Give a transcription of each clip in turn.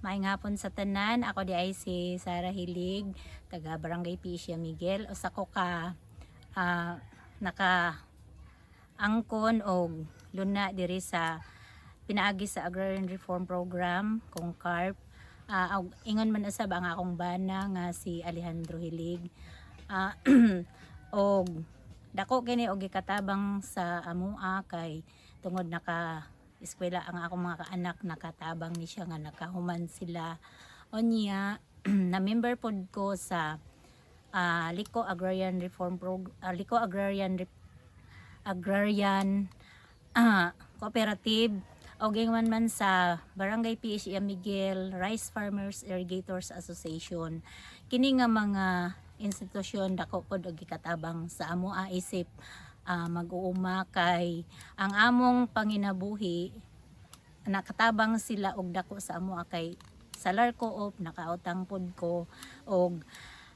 Maayong hapon sa tanan. Ako di ay si Sarah Hilig, taga Barangay Piscia Miguel. Usa ko ka naka angkon og luna diri sa pinaagi sa Agrarian Reform Program kung CARP. Ingon man usab ang akong bana nga si Alejandro Hilig. Og dako kini og gikatabang sa amua kay tungod naka eskwela ang akong mga kaanak, nakatabang ni siya nga nakahuman sila onya. Na member pod ko sa Liko Agrarian Reform Liko Agrarian Cooperative o gingan man sa Barangay Piscia Miguel Rice Farmers Irrigators Association. Kini nga mga institusyon dako pod og gikatabang sa amo isip mag-uuma kay ang among panginabuhi nakatabang sila og dako sa amo kay salar co-op nakautang pod ko og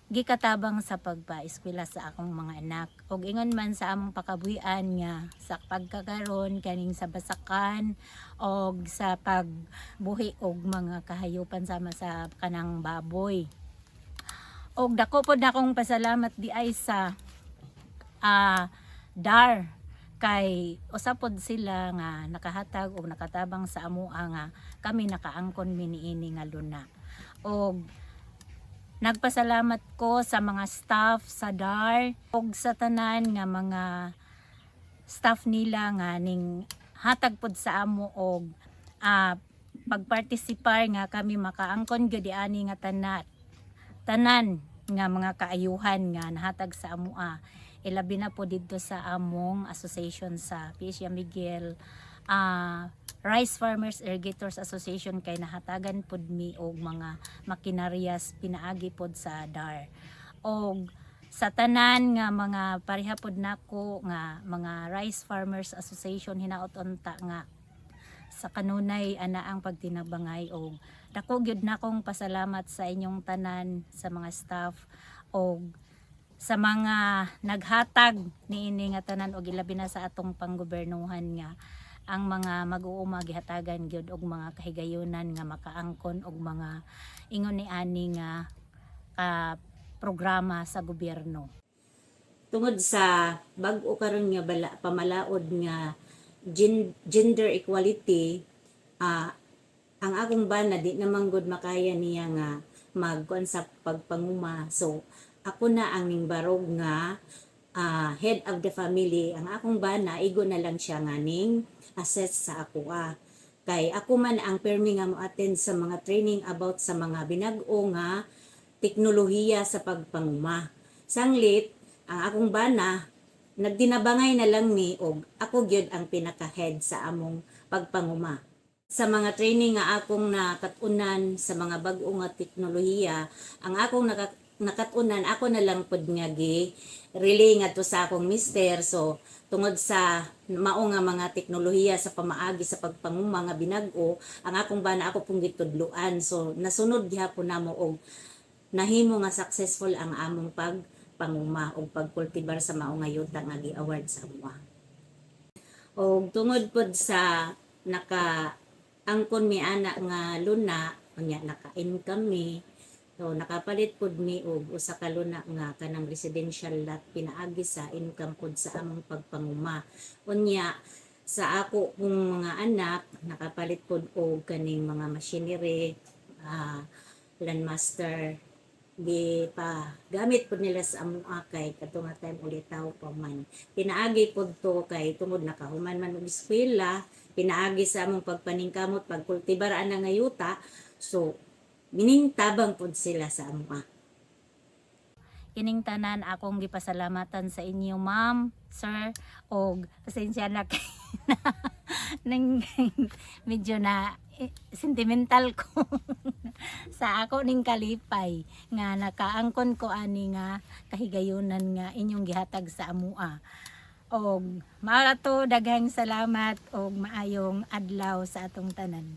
gikatabang sa pagpa-eskwela sa akong mga anak og ingon man sa among pakabuhian nga sa pagkakaron kaning sa basakan og sa pagbuhi og mga kahayupan sama sa kanang baboy. Og dako pod akong pasalamat di ay sa DAR kay usapod sila nga nakahatag og nakatabang sa amua nga kami nakaangkon miniini nga luna. Og nagpasalamat ko sa mga staff sa DAR og sa tanan nga mga staff nila nga ning hatag pod sa amo og pagpartisipar nga kami makaangkon gyud ani nga tanan nga mga kaayuhan nga nahatag sa amua. Ilabi na po dito sa among association sa Piscia Miguel Rice Farmers Irrigators Association kay nahatagan pod mi og mga makinaryas pinaagi pod sa DAR. Og sa tanan nga mga pareha pod nako nga mga Rice Farmers Association hinaot unta nga sa kanunay ana ang pagtinabangay og dako gyud nakong pasalamat sa inyong tanan sa mga staff og sa mga naghatag niini nga tanan og ilabi na sa atong panggobernuhan nga ang mga mag-uuma gihatagan gyud og mga kahigayunan nga makaangkon og mga ingon ni ani nga programa sa gobyerno. Tungod sa bag-o karon nga pamalaod nga gender equality, ang akong bana di naman gud makaya niya nga magkuan sa pagpanguma. So ako na ang ningbarog nga head of the family. Ang akong bana igo na lang siya nga ning assess sa ako kay ako man ang permi nga mo attend sa mga training about sa mga binag-o nga teknolohiya sa pagpanguma. Sanglit ang akong bana nagdinabangay na lang ni og ako gyud ang pinaka-head sa among pagpanguma. Sa mga training nga akong nakatunan sa mga bag-o nga teknolohiya, ang akong nakatunan ako na lang pod nga relay nga to sa akong mister. So tungod sa mao nga mga teknolohiya sa pamaagi sa pagpanguma nga binag-o, ang akong bana ako pong gitudloan. So nasunod gyapon namo og nahimo nga successful ang among pagpanguma og pagkultibar sa mao nga yuta nga gi-award sa amwa. Og tungod pod sa angkon mi ana nga luna unya naka-income mi. So nakapalit pod mi og usa ka luna nga kanang residential lot pinaagi sa income pod sa among pagpanguma. Unya sa ako kung mga anak nakapalit pod og kaning mga machinery, landmaster di pa gamit pod nila sa among kay kadto nga time ulitaw pa man. Pinaagi pod to kay tungod nakahuman man og eskwela, pinaagi sa among pagpaningkamot pagkultibar ana nga yuta. So miningtabang pod sila sa amua. Kining tanan akong gipasalamatan sa inyo ma'am, sir, og pasensya na kay nang medyo na sentimental ko sa ako ning kalipay nga nakaangkon ko ani nga kahigayunan nga inyong gihatag sa amua. Og mao to daghang salamat og maayong adlaw sa atong tanan.